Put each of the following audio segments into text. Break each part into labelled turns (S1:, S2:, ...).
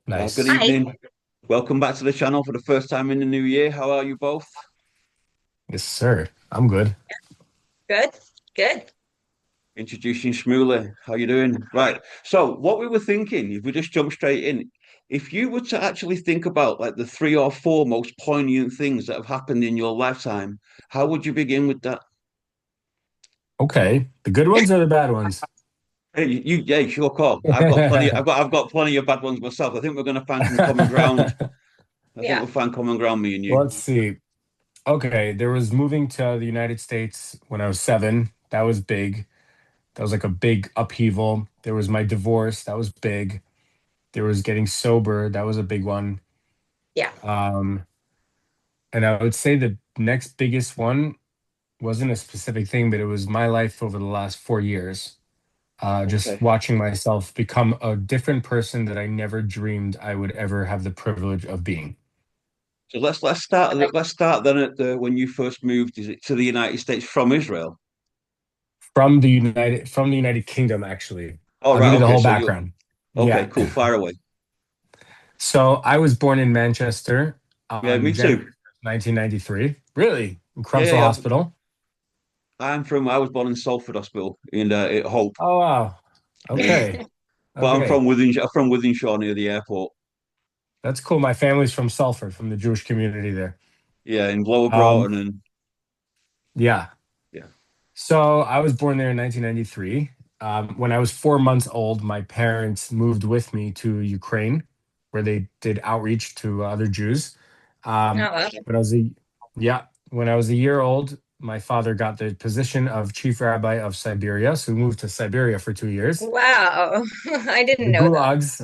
S1: Good
S2: Nice.
S3: Hi.
S1: evening. Welcome back to the channel for the first time in the new year. How are you both?
S2: Yes, sir. I'm good.
S3: Good. Good.
S1: Introducing Shmuley. How you doing? Right. So what we were thinking, if we just jump straight in, if you were to actually think about like the three or four most poignant things that have happened in your lifetime, how would you begin with that?
S2: Okay. The good ones or the bad ones?
S1: Hey, yeah, sure, call. I've got plenty. I've got plenty of bad ones myself. I think we're going to find some common ground. I think
S3: Yeah.
S1: we'll find common ground, me and you.
S2: Let's see. Okay, there was moving to the United States when I was 7. That was big. That was like a big upheaval. There was my divorce. That was big. There was getting sober. That was a big one.
S3: Yeah.
S2: Um, and I would say the next biggest one wasn't a specific thing, but it was my life over the last 4 years. Just
S1: Okay.
S2: watching myself become a different person that I never dreamed I would ever have the privilege of being.
S1: So let's start then at when you first moved. Is it to the United States from Israel?
S2: From the United Kingdom, actually.
S1: Oh
S2: I'll give
S1: right,
S2: you the
S1: okay.
S2: whole
S1: So you
S2: background.
S1: okay,
S2: Yeah.
S1: cool. Fire away.
S2: So I was born in Manchester
S1: Yeah,
S2: on
S1: me
S2: January
S1: too.
S2: 1993. Really? In
S1: Yeah, yeah,
S2: Crumpsall
S1: yeah.
S2: Hospital.
S1: I was born in Salford Hospital in at Hope,
S2: Oh wow. Okay.
S1: but I'm
S2: Okay.
S1: from Withinshaw near the airport.
S2: That's cool. My family's from Salford, from the Jewish community there.
S1: Yeah, in Lower
S2: Um,
S1: Broughton and
S2: yeah.
S1: yeah,
S2: So I was born there in 1993. When I was 4 months old, my parents moved with me to Ukraine, where they did outreach to other Jews.
S3: Oh,
S2: Um,
S3: wow.
S2: when I was a yeah, when I was a year old, my father got the position of chief rabbi of Siberia, so we moved to Siberia for 2 years.
S3: Wow. I didn't
S2: The
S3: know that.
S2: gulags.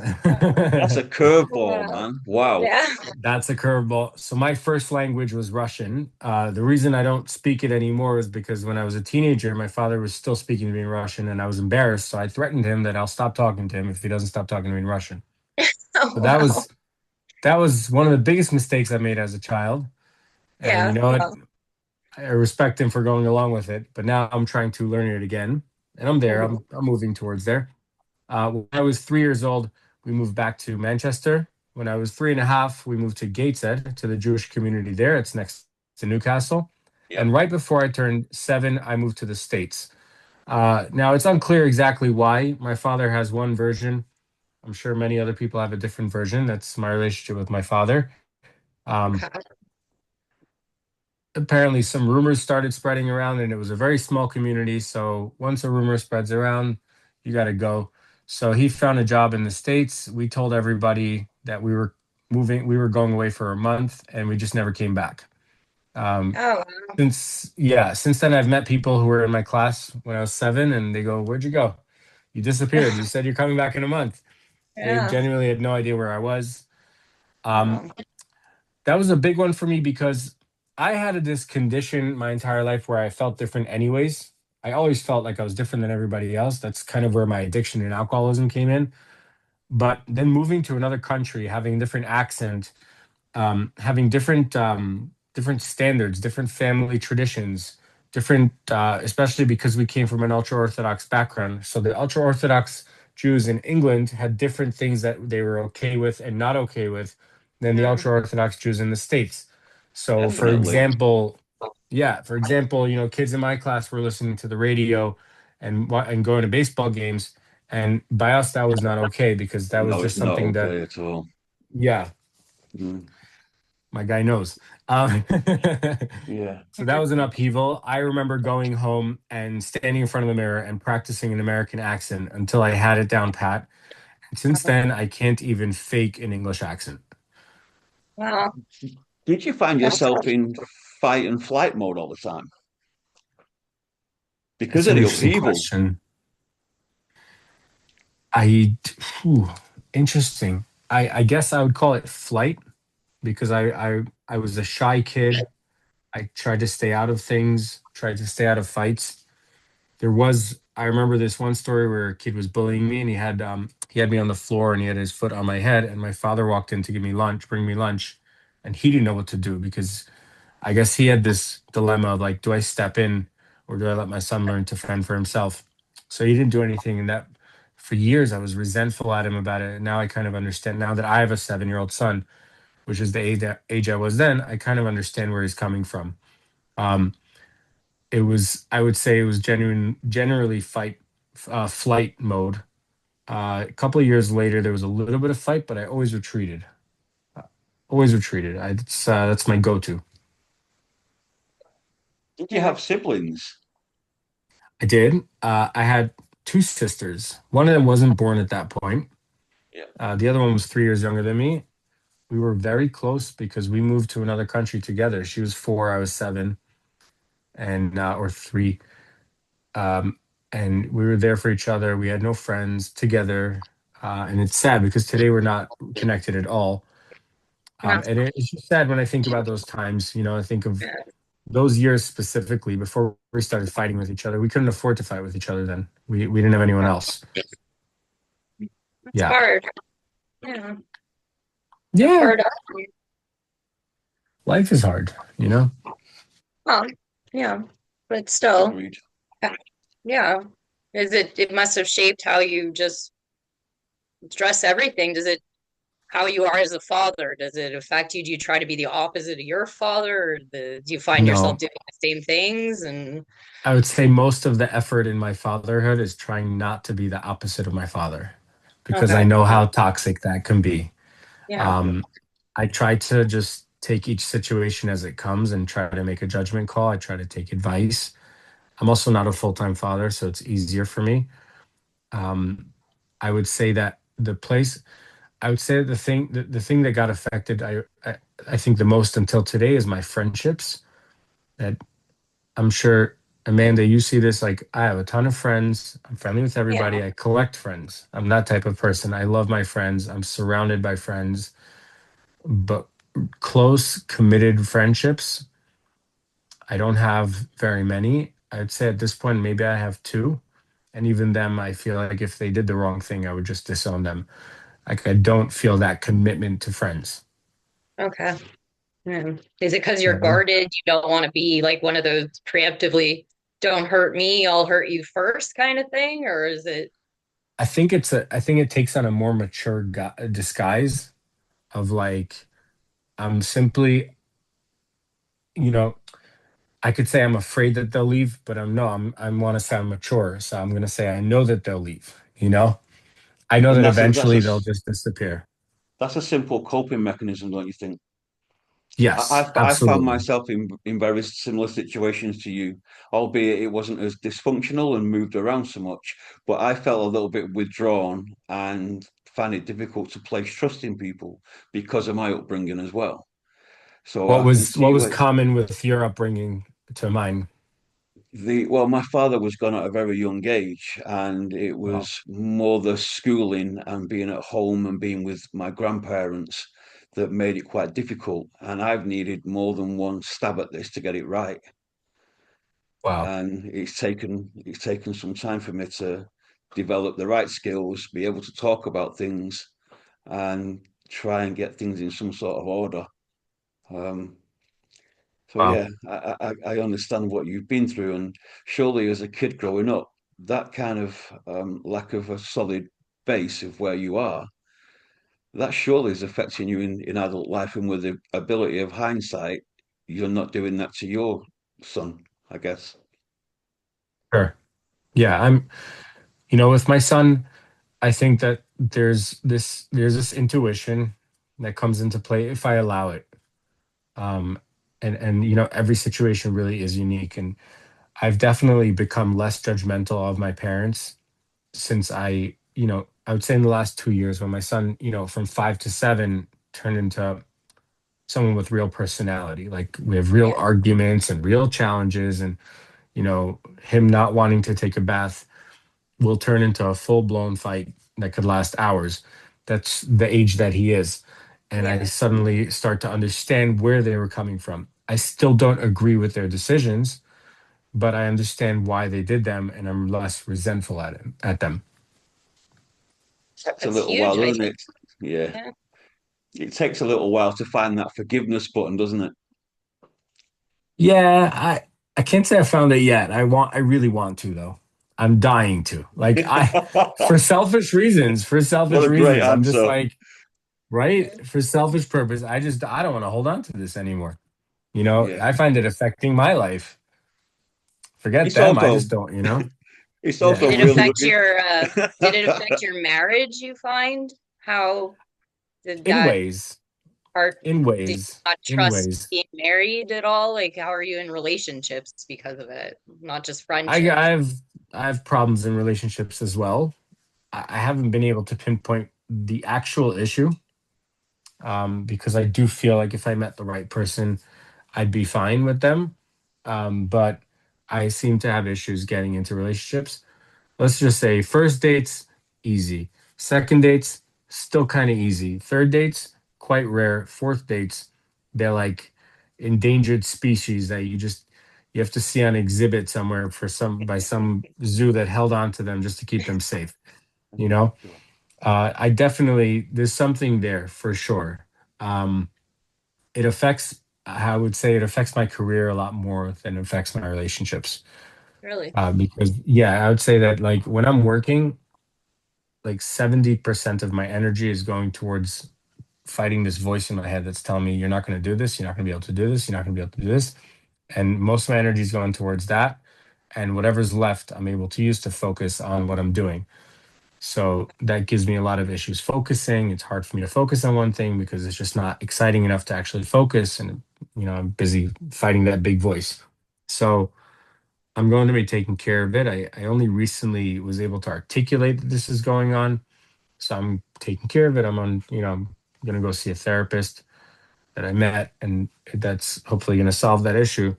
S1: that's a curveball,
S3: Wow.
S1: man. Wow.
S3: Yeah.
S2: That's a curveball. So my first language was Russian. The reason I don't speak it anymore is because when I was a teenager, my father was still speaking to me in Russian, and I was embarrassed. So I threatened him that I'll stop talking to him if he doesn't stop talking to me in Russian.
S3: Oh,
S2: So that
S3: wow.
S2: was that was one of the biggest mistakes I made as a child. And you
S3: Yeah.
S2: know what?
S3: Well,
S2: I respect him for going along with it. But now I'm trying to learn it again, and I'm there.
S3: mhm.
S2: I'm moving towards there. When I was 3 years old, we moved back to Manchester. When I was three and a half, we moved to Gateshead to the Jewish community there. It's next to Newcastle.
S1: Yeah.
S2: And right before I turned 7, I moved to the States. Now, it's unclear exactly why. My father has one version. I'm sure many other people have a different version. That's my relationship with my father. Um,
S3: Okay.
S2: Apparently, some rumors started spreading around, and it was a very small community. So once a rumor spreads around, you got to go. So he found a job in the States. We told everybody that we were moving, we were going away for a month, and we just never came back. Um,
S3: Oh, wow.
S2: since then, I've met people who were in my class when I was 7, and they go, "Where'd you go? You disappeared. You said you're coming back in a month." They
S3: Yeah.
S2: genuinely had no idea where I was. Um,
S3: Wow.
S2: that was a big one for me because I had this condition my entire life where I felt different anyways. I always felt like I was different than everybody else. That's kind of where my addiction and alcoholism came in. But then moving to another country, having a different accent, having different standards, different family traditions, different, especially because we came from an ultra orthodox background. So the ultra orthodox Jews in England had different things that they were okay with and not okay with than the
S3: Mm.
S2: ultra orthodox Jews in the States. So, for
S1: Definitely.
S2: example, yeah, for example, kids in my class were listening to the radio and going to baseball games, and by us that was not okay because that was
S1: No,
S2: just
S1: it's not
S2: something that,
S1: okay at all.
S2: yeah,
S1: Mm.
S2: my guy knows. Um,
S1: Yeah.
S2: so that was an upheaval. I remember going home and standing in front of the mirror and practicing an American accent until I had it down pat. And since then, I can't even fake an English accent.
S3: Wow.
S1: Did you find
S3: That's
S1: yourself in fight and flight mode all the time because
S2: That's
S1: of
S2: an
S1: the
S2: interesting
S1: upheaval?
S2: question. I, Whew, interesting. I guess I would call it flight because I was a shy kid. I tried to stay out of things, tried to stay out of fights. I remember this one story where a kid was bullying me and he had me on the floor and he had his foot on my head and my father walked in to bring me lunch, and he didn't know what to do because I guess he had this dilemma of like, do I step in or do I let my son learn to fend for himself? So he didn't do anything, and that for years I was resentful at him about it. And now I kind of understand now that I have a 7-year-old son, which is the age I was then. I kind of understand where he's coming from. Um, it was I would say it was generally flight mode. A couple of years later, there was a little bit of fight, but I always retreated. Always retreated. That's my go-to.
S1: Did you
S3: Yeah.
S1: have siblings?
S2: I did. I had two sisters. One of them wasn't born at that point.
S1: Yeah.
S2: The other one was 3 years younger than me. We were very close because we moved to another country together. She was 4, I was 7, and or 3. Um, and we were there for each other. We had no friends together, and it's sad because today we're not connected at all.
S3: No.
S2: It's just sad when I think about those times. I think of
S3: Yeah.
S2: those years specifically before we started fighting with each other. We couldn't afford to fight with each other then. We didn't have anyone else.
S3: It's
S2: Yeah.
S3: hard. Yeah.
S2: Yeah.
S3: Hard.
S2: Life is hard.
S3: Well, yeah, but still,
S1: Agreed.
S3: yeah. It must have shaped how you just dress everything. Does it, how you are as a father, does it affect you? Do you try to be the opposite of your father, or do you find yourself
S2: No,
S3: doing the same things? And
S2: I would say most of the effort in my fatherhood is trying not to be the opposite of my father because I
S3: okay,
S2: know how toxic that can be.
S3: yeah,
S1: Yeah.
S2: Um, I try to just take each situation as it comes and try to make a judgment call. I try to take advice. I'm also not a full-time father, so it's easier for me. Um, I would say that I would say the thing that got affected, I think the most until today is my friendships. That I'm sure, Amanda, you see this. Like, I have a ton of friends. I'm friendly with
S3: yeah,
S2: everybody. I collect friends. I'm that type of person. I love my friends. I'm surrounded by friends, but close, committed friendships, I don't have very many. I'd say at this point, maybe I have two. And even them, I feel like if they did the wrong thing, I would just disown them. Like, I don't feel that commitment to friends.
S3: okay. Yeah. Is it because you're
S2: Yeah.
S3: guarded? You don't want to be like one of those preemptively, don't hurt me, I'll hurt you first kind of thing, or is it?
S2: I think it takes on a more mature disguise of like, I'm simply, you know, I could say I'm afraid that they'll leave, but I want to sound mature. So I'm going to say I know that they'll leave. I know
S1: And
S2: that
S1: that's a
S2: eventually they'll just disappear.
S1: that's a simple coping mechanism, don't you think?
S2: Yes,
S1: I found
S2: absolutely.
S1: myself in very similar situations to you, albeit it wasn't as dysfunctional and moved around so much. But I felt a little bit withdrawn and found it difficult to place trust in people because of my upbringing as well. So I can
S2: What
S1: see
S2: was
S1: where
S2: common with your upbringing to mine?
S1: my father was gone at a very young age, and it
S2: Wow.
S1: was more the schooling and being at home and being with my grandparents that made it quite difficult. And I've needed more than one stab at this to get it right.
S2: Wow.
S1: And it's taken some time for me to develop the right skills, be able to talk about things, and try and get things in some sort of order. Um, so
S2: Wow.
S1: yeah, I understand what you've been through, and surely as a kid growing up, that kind of lack of a solid base of where you are, that surely is affecting you in adult life, and with the ability of hindsight, you're not doing that to your son, I guess.
S2: Sure. Yeah, with my son, I think that there's this intuition that comes into play if I allow it. Um, and every situation really is unique, and I've definitely become less judgmental of my parents since I would say in the last 2 years when my son, from 5 to 7 turned into someone with real personality. Like, we have real
S3: Yeah,
S2: arguments and real challenges, and him not wanting to take a bath will turn into a full-blown fight that could last hours. That's the age that he is. And I
S3: yeah,
S2: suddenly start to understand where they were coming from. I still don't agree with their decisions, but I understand why they did them, and I'm less resentful at them.
S1: Takes a
S3: that's
S1: little
S3: huge,
S1: while,
S3: I
S1: doesn't
S3: think.
S1: it? Yeah,
S3: Yeah.
S1: it takes a little while to find that forgiveness button, doesn't it?
S2: Yeah, I can't say I found it yet. I really want to though. I'm dying to. Like for selfish reasons,
S1: What a great
S2: I'm just
S1: answer.
S2: like, right? For selfish purpose, I don't want to hold on to this anymore. You know,
S1: Yeah.
S2: I find it affecting my life. Forget
S1: It's
S2: them. I
S1: also
S2: just don't, you know?
S1: it's
S2: Yeah.
S1: also
S3: Did it
S1: really
S3: affect
S1: good.
S3: your did it affect your marriage, you find? How did
S2: In
S3: that
S2: ways,
S3: part
S2: in
S3: did
S2: ways,
S3: you not
S2: in
S3: trust
S2: ways.
S3: being married at all? Like how are you in relationships because of it? Not just
S2: I,
S3: friendships.
S2: I've I have problems in relationships as well. I haven't been able to pinpoint the actual issue, because I do feel like if I met the right person, I'd be fine with them. But I seem to have issues getting into relationships. Let's just say first dates, easy. Second dates, still kind of easy. Third dates, quite rare. Fourth dates, they're like endangered species that you have to see on exhibit somewhere for some zoo that held on to them just to keep them safe. You know, I definitely there's something there for sure. Um, it affects. I would say it affects my career a lot more than it affects my relationships.
S3: Really?
S2: Because yeah, I would say that like when I'm working, like 70% of my energy is going towards fighting this voice in my head that's telling me you're not going to do this, you're not going to be able to do this, you're not going to be able to do this. And most of my energy is going towards that. And whatever's left, I'm able to use to focus on what I'm doing. So that gives me a lot of issues focusing. It's hard for me to focus on one thing because it's just not exciting enough to actually focus. And, I'm busy fighting that big voice. So I'm going to be taking care of it. I only recently was able to articulate that this is going on. So I'm taking care of it. I'm going to go see a therapist that I met, and that's hopefully going to solve that issue.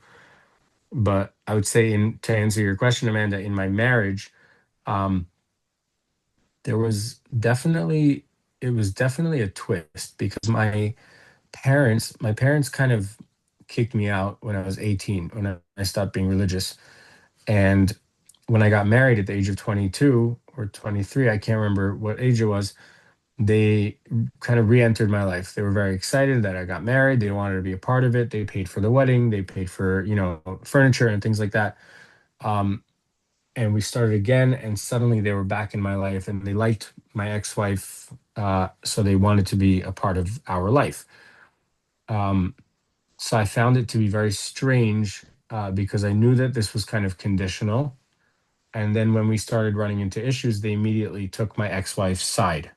S2: But I would say, to answer your question, Amanda, in my marriage, um, there was definitely it was definitely a twist because my parents kind of kicked me out when I was 18 when I stopped being religious. And when I got married at the age of 22 or 23, I can't remember what age it was, they kind of re-entered my life. They were very excited that I got married. They wanted to be a part of it. They paid for the wedding. They paid for, furniture and things like that. Um, and we started again, and suddenly they were back in my life, and they liked my ex-wife, so they wanted to be a part of our life. Um, so I found it to be very strange, because I knew that this was kind of conditional. And then when we started running into issues, they immediately took my ex-wife's side.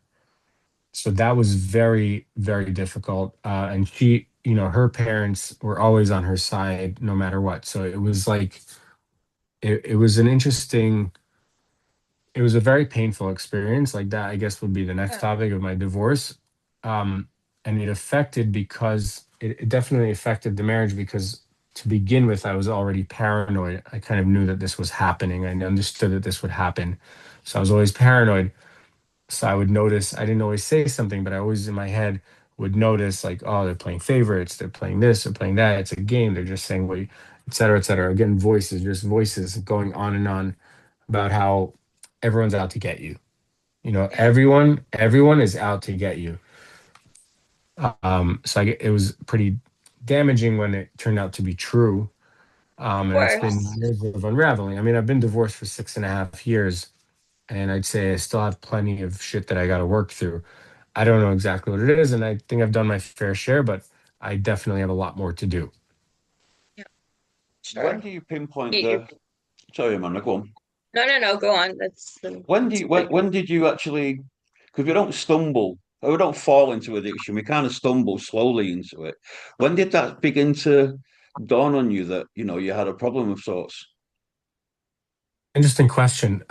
S2: So that was very, very difficult. And she, her parents were always on her side no matter what. So it was like, it was an interesting, it was a very painful experience. Like that, I guess, would be the next
S3: Yeah.
S2: topic of my divorce. Um, and it affected because it definitely affected the marriage because to begin with, I was already paranoid. I kind of knew that this was happening. I understood that this would happen. So I was always paranoid. So I would notice, I didn't always say something, but I always in my head would notice like, oh, they're playing favorites, they're playing this, they're playing that. It's a game. They're just saying, wait, et cetera, et cetera. Again, voices, just voices going on and on about how everyone's out to get you.
S3: Yeah.
S2: Everyone is out to get you. So it was pretty damaging when it turned out to be true.
S3: Of
S2: And it's
S3: course.
S2: been years of unraveling. I mean, I've been divorced for 6.5 years, and I'd say I still have plenty of shit that I got to work through. I don't know exactly what it is, and I think I've done my fair share, but I definitely have a lot more to do.
S3: Yeah,
S1: When
S3: sure.
S1: do you pinpoint
S3: You,
S1: the? Sorry, Amanda, go on.
S3: no, go on. That's great.
S1: When did you actually? Because we don't stumble, or we don't fall into addiction. We kind of stumble slowly into it. When did that begin to dawn on you that you had a problem of sorts?
S2: Interesting question.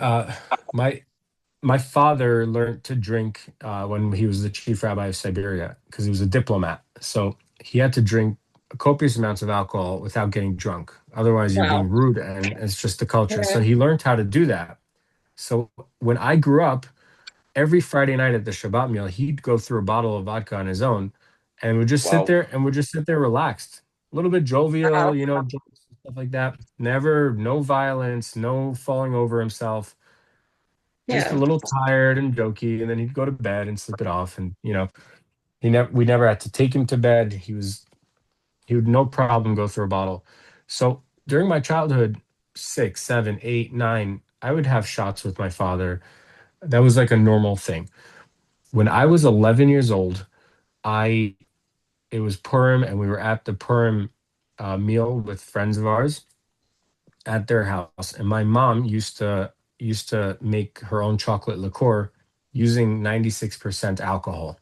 S2: My father learned to drink when he was the chief rabbi of Siberia because he was a diplomat. So he had to drink copious amounts of alcohol without getting drunk. Otherwise, you're
S3: Wow.
S2: being rude, and it's just the culture. So
S3: Yeah.
S2: he learned how to do that. So when I grew up, every Friday night at the Shabbat meal, he'd go through a bottle of vodka on his own, and
S1: Wow.
S2: would just sit there relaxed, a little bit jovial,
S3: Wow.
S2: jokes and stuff like that. Never, no violence, no falling over himself, just a
S3: Yeah.
S2: little tired and jokey, and then he'd go to bed and sleep it off. And we never had to take him to bed. He would no problem go through a bottle. So during my childhood, 6, 7, 8, 9. I would have shots with my father. That was like a normal thing. When I was 11 years old, I it was Purim, and we were at the Purim meal with friends of ours at their house, and my mom used to make her own chocolate liqueur using 96% alcohol.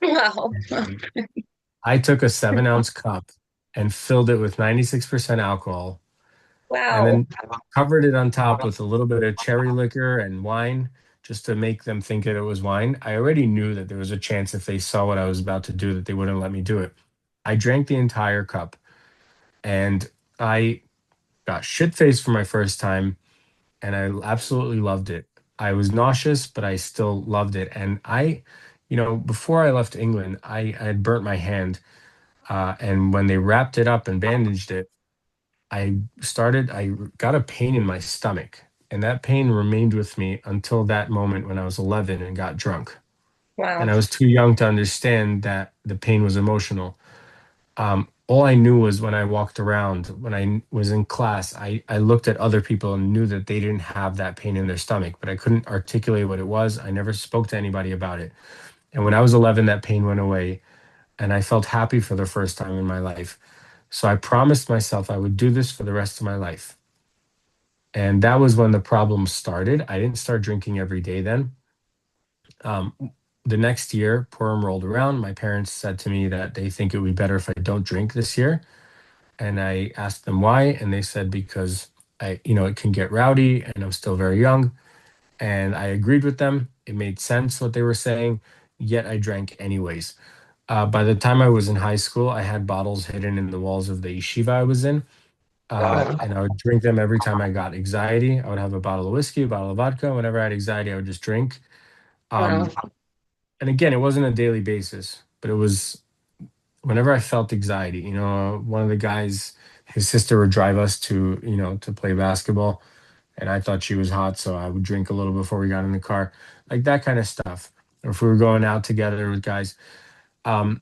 S3: Wow.
S2: And I took a 7 ounce cup and filled it with 96% alcohol, and
S3: Wow.
S2: then covered it on top with a little bit of cherry liquor and wine just to make them think that it was wine. I already knew that there was a chance if they saw what I was about to do that they wouldn't let me do it. I drank the entire cup, and I got shit faced for my first time, and I absolutely loved it. I was nauseous, but I still loved it. And before I left England, I had burnt my hand, and when they wrapped it up and bandaged it, I got a pain in my stomach, and that pain remained with me until that moment when I was 11 and got drunk. And
S3: Wow.
S2: I was too young to understand that the pain was emotional. All I knew was when I walked around, when I was in class, I looked at other people and knew that they didn't have that pain in their stomach, but I couldn't articulate what it was. I never spoke to anybody about it. And when I was 11, that pain went away, and I felt happy for the first time in my life. So I promised myself I would do this for the rest of my life. And that was when the problem started. I didn't start drinking every day then. Um, the next year, Purim rolled around. My parents said to me that they think it would be better if I don't drink this year. And I asked them why, and they said because it can get rowdy, and I'm still very young. And I agreed with them. It made sense what they were saying, yet I drank anyways. By the time I was in high school, I had bottles hidden in the walls of the yeshiva I was in.
S3: Wow.
S2: And I would drink them every time I got anxiety. I would have a bottle of whiskey, a bottle of vodka. Whenever I had anxiety, I would just drink.
S3: Wow.
S2: Um, and again, it wasn't a daily basis, but it was whenever I felt anxiety. One of the guys, his sister would drive us to play basketball, and I thought she was hot, so I would drink a little before we got in the car, like that kind of stuff. Or if we were going out together with guys, um,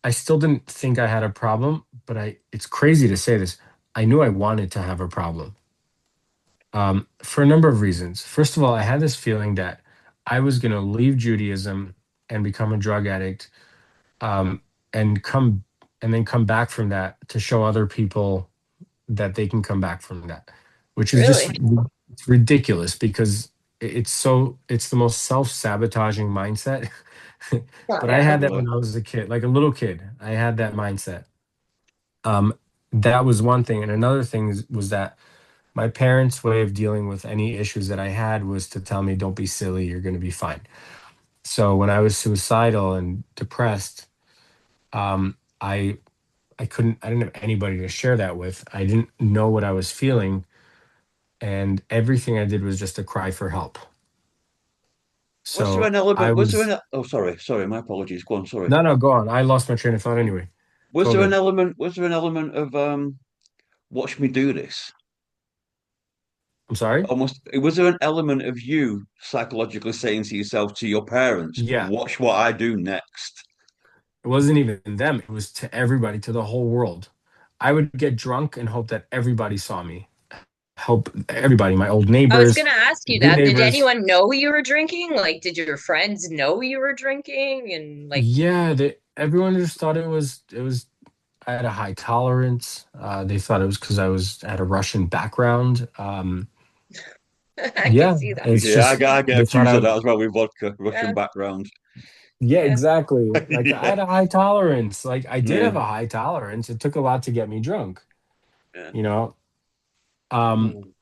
S2: I still didn't think I had a problem, but it's crazy to say this. I knew I wanted to have a problem, for a number of reasons. First of all, I had this feeling that I was going to leave Judaism and become a drug addict, um, and come back from that to show other people that they can come back from that, which is just
S3: Really?
S2: it's ridiculous because it's the most self-sabotaging mindset.
S3: Oh,
S2: But I
S3: yeah.
S2: had that when I was a kid, like a little kid. I had that mindset. Um, that was one thing, and another thing was that my parents' way of dealing with any issues that I had was to tell me, "Don't be silly. You're going to be fine." So when I was suicidal and depressed, I didn't have anybody to share that with. I didn't know what I was feeling, and everything I did was just to cry for help.
S1: Was there
S2: So
S1: an
S2: I
S1: element? Was there
S2: was
S1: an? Oh, sorry, my apologies. Go on, sorry.
S2: no, no, go on. I lost my train of thought anyway. It's
S1: Was
S2: all
S1: there an
S2: good.
S1: element? Was there an element of watch me do this?
S2: I'm sorry.
S1: Almost, was there an element of you psychologically saying to yourself, to your parents,
S2: Yeah,
S1: watch what I do next?
S2: it wasn't even them. It was to everybody, to the whole world. I would get drunk and hope that everybody saw me. Hope everybody, my old
S3: I was
S2: neighbors,
S3: gonna ask you
S2: new
S3: that. Did
S2: neighbors.
S3: anyone know you were drinking? Like, did your friends know you were drinking? And like,
S2: Yeah, everyone just thought it was. I had a high tolerance. They thought it was because I had a Russian background.
S3: I could
S2: Yeah,
S3: see that.
S2: it's
S1: Yeah,
S2: just
S1: I get
S2: they thought
S1: accused of
S2: I.
S1: that as well with vodka, Russian
S3: Yeah,
S1: background.
S2: Yeah,
S3: yeah.
S2: exactly. Like I
S1: Yeah,
S2: had a high tolerance. Like I did
S1: yeah,
S2: have a high tolerance. It took a lot to get me drunk.
S1: yeah.
S2: You know. Um,
S1: Mm.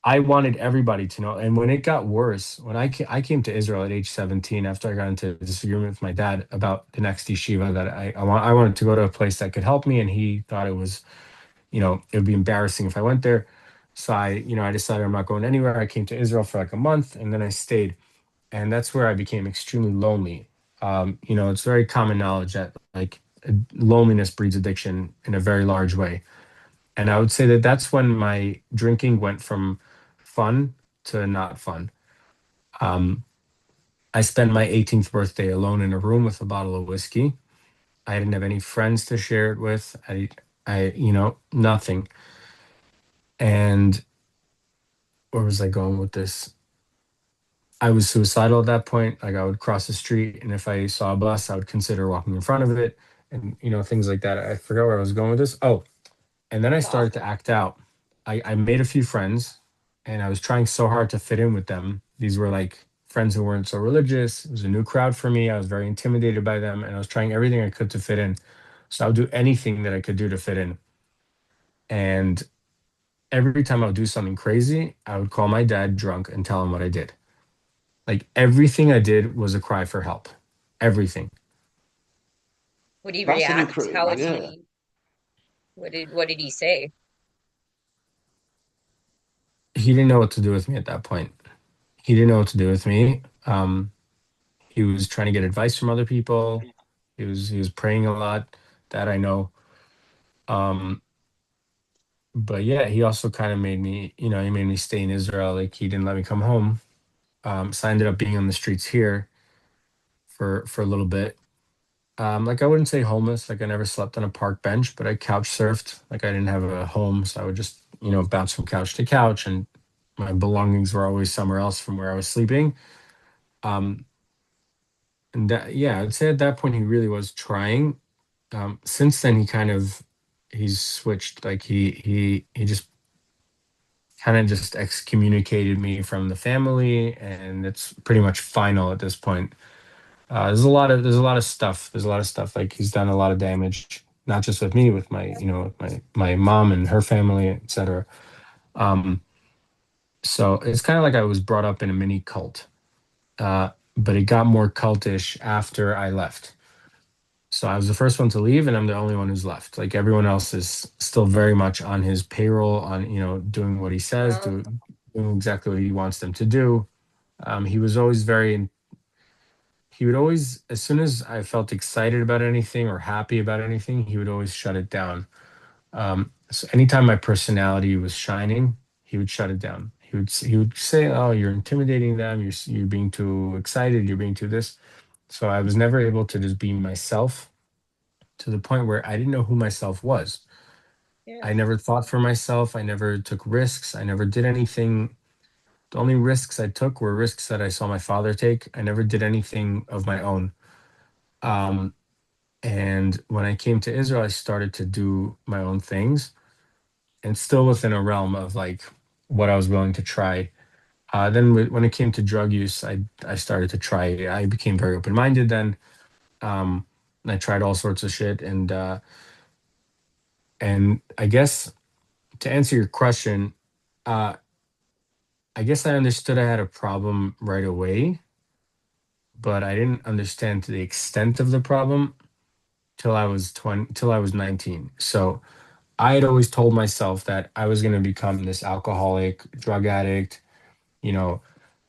S2: I wanted everybody to know. And when it got worse, when I came to Israel at age 17 after I got into a disagreement with my dad about the next yeshiva that I wanted to go to a place that could help me, and he thought it would be embarrassing if I went there. So I decided I'm not going anywhere. I came to Israel for like a month, and then I stayed, and that's where I became extremely lonely. It's very common knowledge that like loneliness breeds addiction in a very large way. And I would say that that's when my drinking went from fun to not fun. Um, I spent my 18th birthday alone in a room with a bottle of whiskey. I didn't have any friends to share it with. Nothing. And where was I going with this? I was suicidal at that point. Like I would cross the street, and if I saw a bus, I would consider walking in front of it, and things like that. I forgot where I was going with this. Oh, and then I
S3: Wow.
S2: started to act out. I made a few friends, and I was trying so hard to fit in with them. These were like friends who weren't so religious. It was a new crowd for me. I was very intimidated by them, and I was trying everything I could to fit in. So I would do anything that I could do to fit in. And every time I would do something crazy, I would call my dad drunk and tell him what I did. Like everything I did was a cry for help. Everything.
S3: Would he
S1: That's an
S3: react? How
S1: incredible,
S3: would
S1: yeah.
S3: he, what did he say?
S2: He didn't know what to do with me at that point. He didn't know what to do with me. He was trying to get advice from other people. He was praying a lot. That I know. Um, but yeah, he also kind of made me, he made me stay in Israel. Like he didn't let me come home. So I ended up being on the streets here for a little bit. Like I wouldn't say homeless. Like I never slept on a park bench, but I couch surfed. Like I didn't have a home, so I would just, bounce from couch to couch, and my belongings were always somewhere else from where I was sleeping. Um, and that, yeah, I'd say at that point he really was trying. Since then, he's switched. Like he just kind of just excommunicated me from the family, and it's pretty much final at this point. There's a lot of stuff. There's a lot of stuff. Like he's done a lot of damage, not just with me, with my mom and her family, etc. Um, so it's kind of like I was brought up in a mini cult, but it got more cultish after I left. So I was the first one to leave, and I'm the only one who's left. Like everyone else is still very much on his payroll, on doing what he says,
S3: Oh,
S2: doing exactly what he wants them to do. He was always very he would always, as soon as I felt excited about anything or happy about anything, he would always shut it down. So anytime my personality was shining, he would shut it down. He would say, "Oh, you're intimidating them. You're being too excited. You're being too this." So I was never able to just be myself, to the point where I didn't know who myself was.
S3: yeah.
S2: I never thought for myself. I never took risks. I never did anything. The only risks I took were risks that I saw my father take. I never did anything of my own. Um, And when I came to Israel, I started to do my own things, and still within a realm of like what I was willing to try. Then when it came to drug use, I started to try. I became very open minded then, and I tried all sorts of shit. And I guess to answer your question, uh, I guess I understood I had a problem right away, but I didn't understand to the extent of the problem till I was 20, till I was 19. So I had always told myself that I was going to become this alcoholic, drug addict, you know,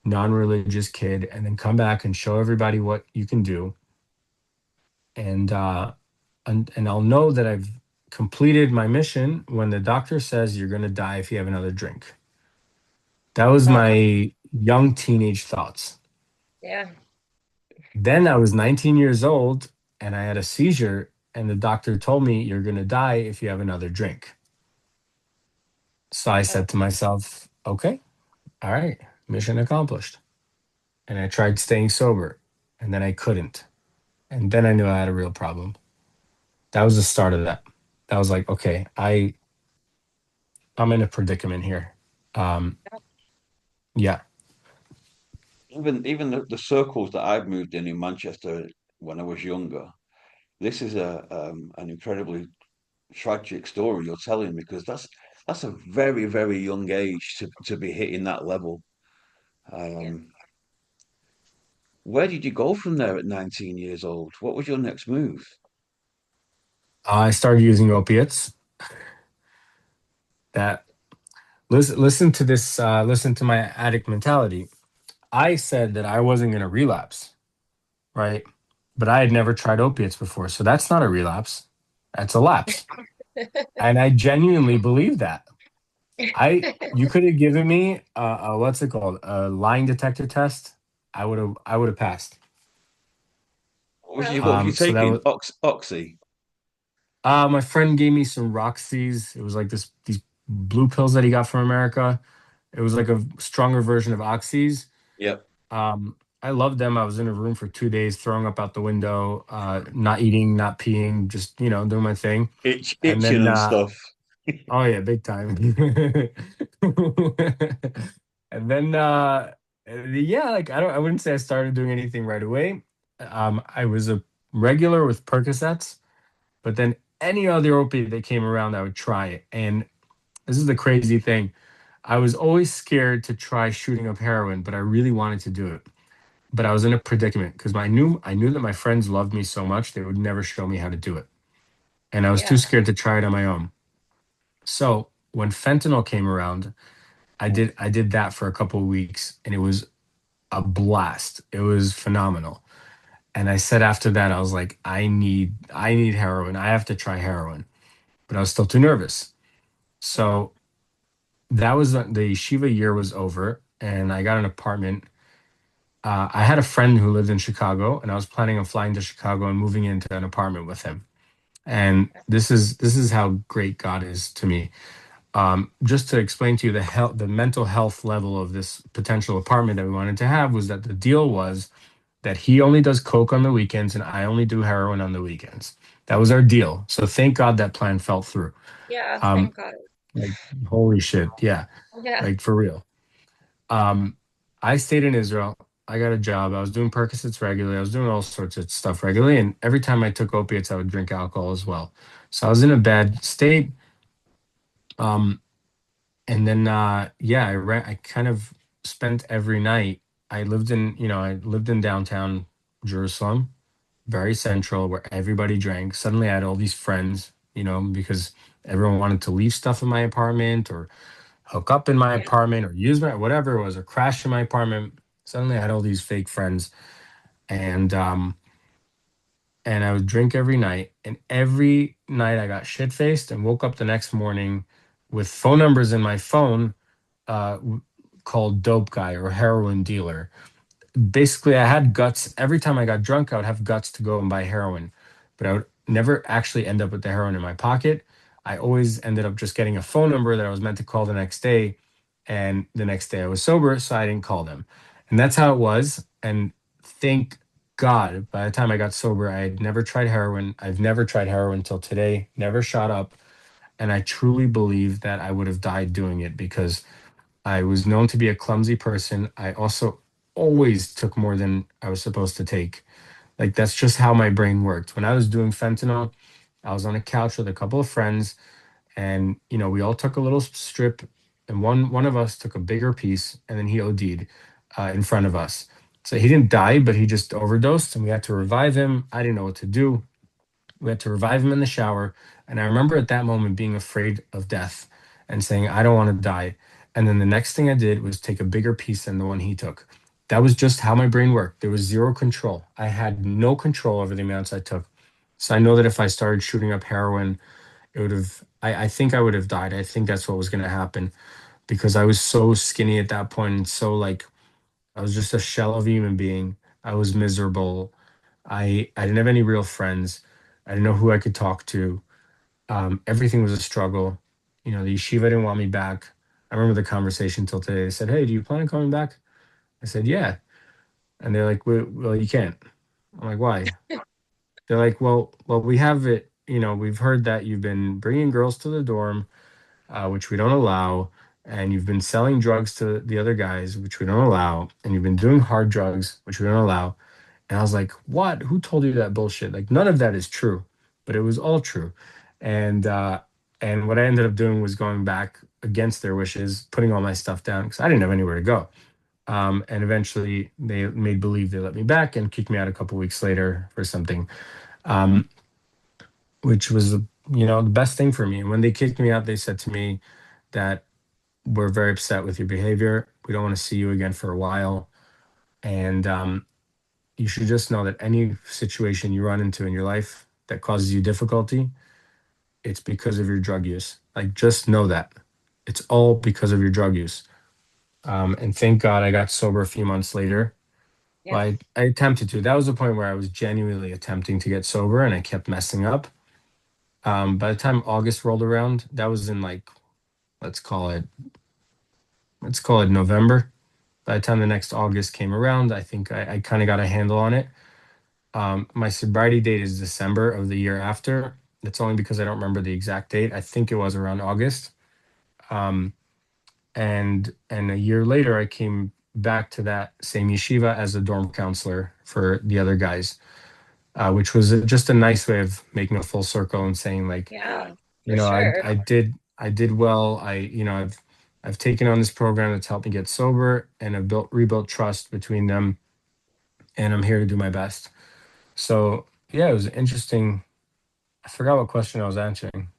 S2: non-religious kid, and then come back and show everybody what you can do. And and I'll know that I've completed my mission when the doctor says you're going to die if you have another drink. That was
S3: Uh,
S2: my young teenage thoughts.
S3: yeah.
S2: Then I was 19 years old, and I had a seizure, and the doctor told me you're going to die if you have another drink. So I
S3: Uh,
S2: said to myself, okay, all right, mission accomplished. And I tried staying sober, and then I couldn't. And then I knew I had a real problem. That was the start of that. That was like, okay, I'm in a predicament here. Um, yeah.
S1: Even the circles that I've moved in Manchester when I was younger, this is a an incredibly tragic story you're telling me, because that's a very, very young age to be hitting that level.
S3: yeah.
S1: Um, where did you go from there at 19 years old? What was your next move?
S2: I started using opiates. That listen to this. Listen to my addict mentality. I said that I wasn't going to relapse, right? But I had never tried opiates before, so that's not a relapse. That's a lapse, and I genuinely believe that. You could have given me what's it called, a lying detector test. I would have passed.
S3: Well,
S1: What was you
S2: So that
S1: taking?
S2: was
S1: Oxy.
S2: my friend gave me some Roxy's. It was like these blue pills that he got from America. It was like a stronger version of oxys.
S1: Yep.
S2: I loved them. I was in a room for 2 days, throwing up out the window, not eating, not peeing, just doing my thing. And
S1: Itching
S2: then,
S1: and stuff.
S2: oh yeah, big time. And then, yeah, like I wouldn't say I started doing anything right away. I was a regular with Percocets, but then any other opiate that came around, I would try it. And this is the crazy thing. I was always scared to try shooting up heroin, but I really wanted to do it. But I was in a predicament because I knew that my friends loved me so much they would never show me how to do it. And I was too
S3: Yeah.
S2: scared to try it on my own. So when fentanyl came around, I did that for a couple of weeks and it was a blast. It was phenomenal. And I said after that, I was like, I need heroin. I have to try heroin. But I was still too nervous.
S3: Yeah.
S2: So that was the yeshiva year was over and I got an apartment. I had a friend who lived in Chicago and I was planning on flying to Chicago and moving into an apartment with him. And this is how great God is to me. Just to explain to you the mental health level of this potential apartment that we wanted to have was that the deal was that he only does coke on the weekends and I only do heroin on the weekends. That was our deal. So thank God that plan fell through.
S3: Yeah.
S2: Um,
S3: Thank God.
S2: like holy shit, yeah,
S3: Yeah.
S2: like for real. Um, I stayed in Israel. I got a job. I was doing Percocets regularly. I was doing all sorts of stuff regularly, and every time I took opiates, I would drink alcohol as well. So I was in a bad state. Um, and then yeah, I kind of spent every night. I lived in downtown Jerusalem, very central, where everybody drank. Suddenly, I had all these friends, because everyone wanted to leave stuff in my apartment or hook up in my
S3: Yeah.
S2: apartment or use my whatever it was or crash in my apartment. Suddenly, I had all these fake friends, and I would drink every night. And every night, I got shit faced and woke up the next morning with phone numbers in my phone w- called dope guy or heroin dealer. Basically, I had guts. Every time I got drunk, I would have guts to go and buy heroin, but I would never actually end up with the heroin in my pocket. I always ended up just getting a phone number that I was meant to call the next day. And the next day I was sober, so I didn't call them. And that's how it was. And thank God, by the time I got sober, I had never tried heroin. I've never tried heroin until today, never shot up. And I truly believe that I would have died doing it because I was known to be a clumsy person. I also always took more than I was supposed to take. Like that's just how my brain worked. When I was doing fentanyl, I was on a couch with a couple of friends and we all took a little strip and one of us took a bigger piece and then he OD'd in front of us. So he didn't die, but he just overdosed and we had to revive him. I didn't know what to do. We had to revive him in the shower. And I remember at that moment being afraid of death and saying, I don't want to die. And then the next thing I did was take a bigger piece than the one he took. That was just how my brain worked. There was zero control. I had no control over the amounts I took. So I know that if I started shooting up heroin, I think I would have died. I think that's what was going to happen because I was so skinny at that point and so like, I was just a shell of a human being. I was miserable. I didn't have any real friends. I didn't know who I could talk to. Everything was a struggle. The yeshiva didn't want me back. I remember the conversation till today. They said, "Hey, do you plan on coming back?" I said, "Yeah," and they're like, "Well, you can't." I'm like, "Why?" They're like, "Well, we have it. We've heard that you've been bringing girls to the dorm, which we don't allow, and you've been selling drugs to the other guys, which we don't allow, and you've been doing hard drugs, which we don't allow." And I was like, what? Who told you that bullshit? Like none of that is true, but it was all true. And what I ended up doing was going back against their wishes, putting all my stuff down because I didn't have anywhere to go. And eventually they made believe they let me back and kicked me out a couple weeks later for something, um, which was the best thing for me. And when they kicked me out, they said to me that we're very upset with your behavior. We don't want to see you again for a while. And you should just know that any situation you run into in your life that causes you difficulty, it's because of your drug use. Like, just know that it's all because of your drug use. And thank God I got sober a few months later. Well,
S3: Yeah.
S2: I attempted to. That was the point where I was genuinely attempting to get sober and I kept messing up. By the time August rolled around, that was in like, let's call it let's call it November. By the time the next August came around, I think I kind of got a handle on it. My sobriety date is December of the year after. It's only because I don't remember the exact date. I think it was around August. Um, and a year later, I came back to that same yeshiva as a dorm counselor for the other guys, which was just a nice way of making a full circle and saying like,
S3: Yeah,
S2: you
S3: for
S2: know,
S3: sure.
S2: I did well. I've taken on this program that's helped me get sober and I've rebuilt trust between them, and I'm here to do my best. So yeah, it was interesting. I forgot what question I was answering,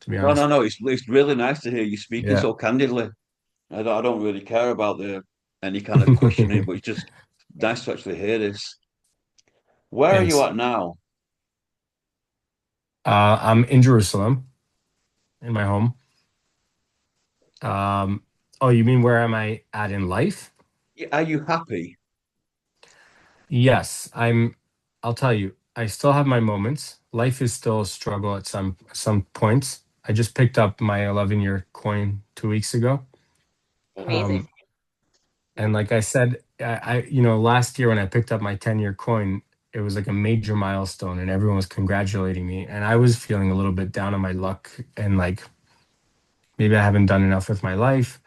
S2: to be
S1: No, no,
S2: honest.
S1: no. It's really nice to hear you speaking
S2: Yeah.
S1: so candidly. I don't really care about the any kind of questioning, but it's just nice to actually hear this. Where are you
S2: Thanks.
S1: at now?
S2: I'm in Jerusalem, in my home. Um, oh, you mean where am I at in life?
S1: Are you happy?
S2: Yes, I'll tell you, I still have my moments. Life is still a struggle at some points. I just picked up my 11-year coin 2 weeks ago.
S3: Amazing.
S2: Um, and like I said, last year when I picked up my 10-year coin, it was like a major milestone and everyone was congratulating me. And I was feeling a little bit down on my luck and like maybe I haven't done enough with my life.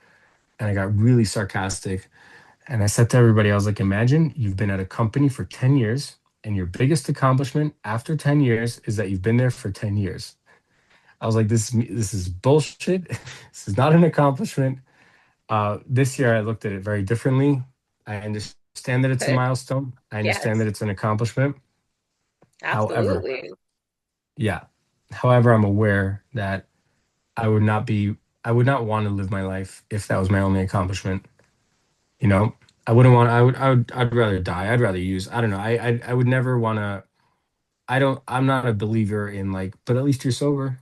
S2: And I got really sarcastic. And I said to everybody, I was like, imagine you've been at a company for 10 years and your biggest accomplishment after 10 years is that you've been there for 10 years. I was like, this is bullshit. This is not an accomplishment. This year I looked at it very differently. I understand that it's a
S3: Good.
S2: milestone. I understand that
S3: Yes,
S2: it's an accomplishment. However,
S3: absolutely.
S2: yeah. However, I'm aware that I would not be I would not want to live my life if that was my only accomplishment. You know, I wouldn't want. I'd rather die. I'd rather use. I don't know. I would never want to. I don't. I'm not a believer in like. But at least you're sober.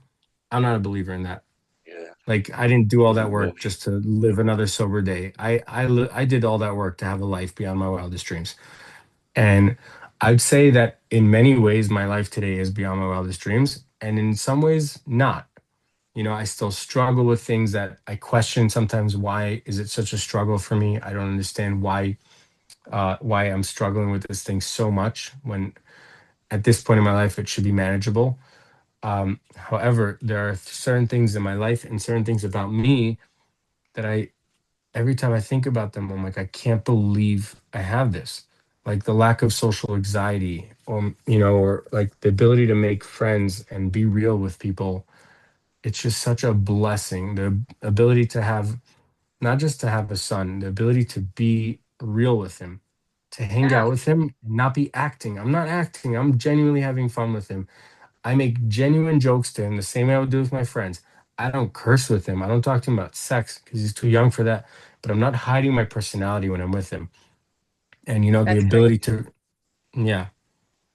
S2: I'm not a believer in that.
S1: Yeah,
S2: Like I didn't do all
S1: there's a
S2: that work
S1: rush.
S2: just to live another sober day. I did all that work to have a life beyond my wildest dreams. And I'd say that in many ways, my life today is beyond my wildest dreams, and in some ways, not. I still struggle with things that I question sometimes. Why is it such a struggle for me? I don't understand why I'm struggling with this thing so much when at this point in my life it should be manageable. However, there are certain things in my life and certain things about me that every time I think about them, I'm like, I can't believe I have this. Like the lack of social anxiety, or like the ability to make friends and be real with people. It's just such a blessing. The ability to have not just to have a son, the ability to be real with him, to hang
S3: Yeah,
S2: out with him, and not be acting. I'm not acting. I'm genuinely having fun with him. I make genuine jokes to him the same way I would do with my friends. I don't curse with him. I don't talk to him about sex because he's too young for that. But I'm not hiding my personality when I'm with him. And the
S3: that's great.
S2: ability to, yeah,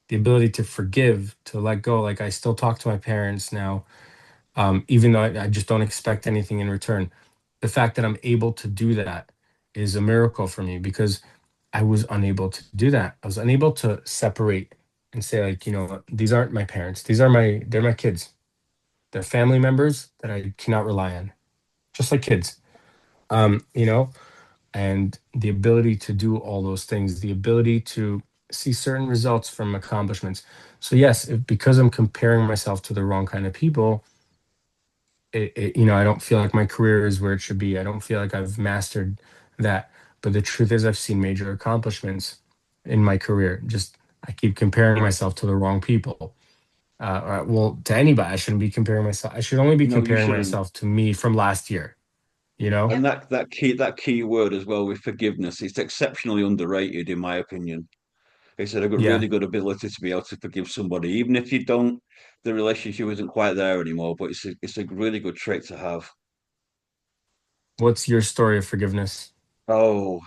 S2: the ability to forgive, to let go. Like I still talk to my parents now, even though I just don't expect anything in return. The fact that I'm able to do that is a miracle for me because I was unable to do that. I was unable to separate and say, like, these aren't my parents. They're my kids. They're family members that I cannot rely on, just like kids. Um, you know, and the ability to do all those things, the ability to see certain results from accomplishments. So yes, because I'm comparing myself to the wrong kind of people, I don't feel like my career is where it should be. I don't feel like I've mastered that. But the truth is, I've seen major accomplishments in my career. Just I keep comparing myself to the wrong people. Well, to anybody, I shouldn't be comparing myself. I should only be
S1: No, you
S2: comparing
S1: shouldn't.
S2: myself to me from last year. You know?
S3: Yep,
S1: And that key word as well with forgiveness, it's exceptionally underrated in my opinion. It's a
S2: Yeah.
S1: really good ability to be able to forgive somebody, even if you don't, the relationship isn't quite there anymore. But it's a really good trait to have.
S2: What's your story of forgiveness?
S1: Oh,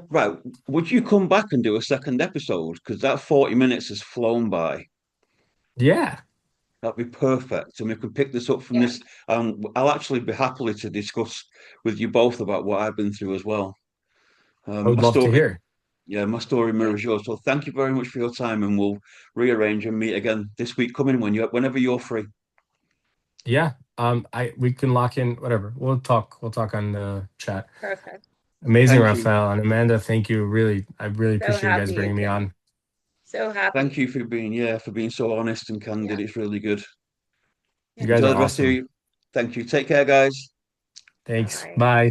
S1: right. Would you come back and do a second episode? Because that 40 minutes has flown by.
S2: Yeah,
S1: That'd be perfect. And we can pick this up from
S3: yeah,
S1: this. I'll actually be happily to discuss with you both about what I've been through as well.
S2: I would
S1: My
S2: love to
S1: story,
S2: hear.
S1: yeah, my story
S3: yeah.
S1: mirrors yours. So thank you very much for your time, and we'll rearrange and meet again this week coming whenever you're free.
S2: Yeah. We can lock in whatever. We'll talk on the chat.
S3: Perfect.
S2: Amazing,
S1: Thank you.
S2: Raphael and Amanda. Thank you. Really, I really
S3: So
S2: appreciate you guys
S3: happy you
S2: bringing me
S3: came.
S2: on.
S3: So
S1: Thank
S3: happy.
S1: you for being so honest and
S3: Yeah.
S1: candid. It's really good.
S2: You
S3: Yeah.
S2: guys
S1: Enjoy
S2: are
S1: the rest of
S2: awesome.
S1: you. Thank you. Take care, guys.
S2: Thanks.
S3: Bye.
S2: Bye.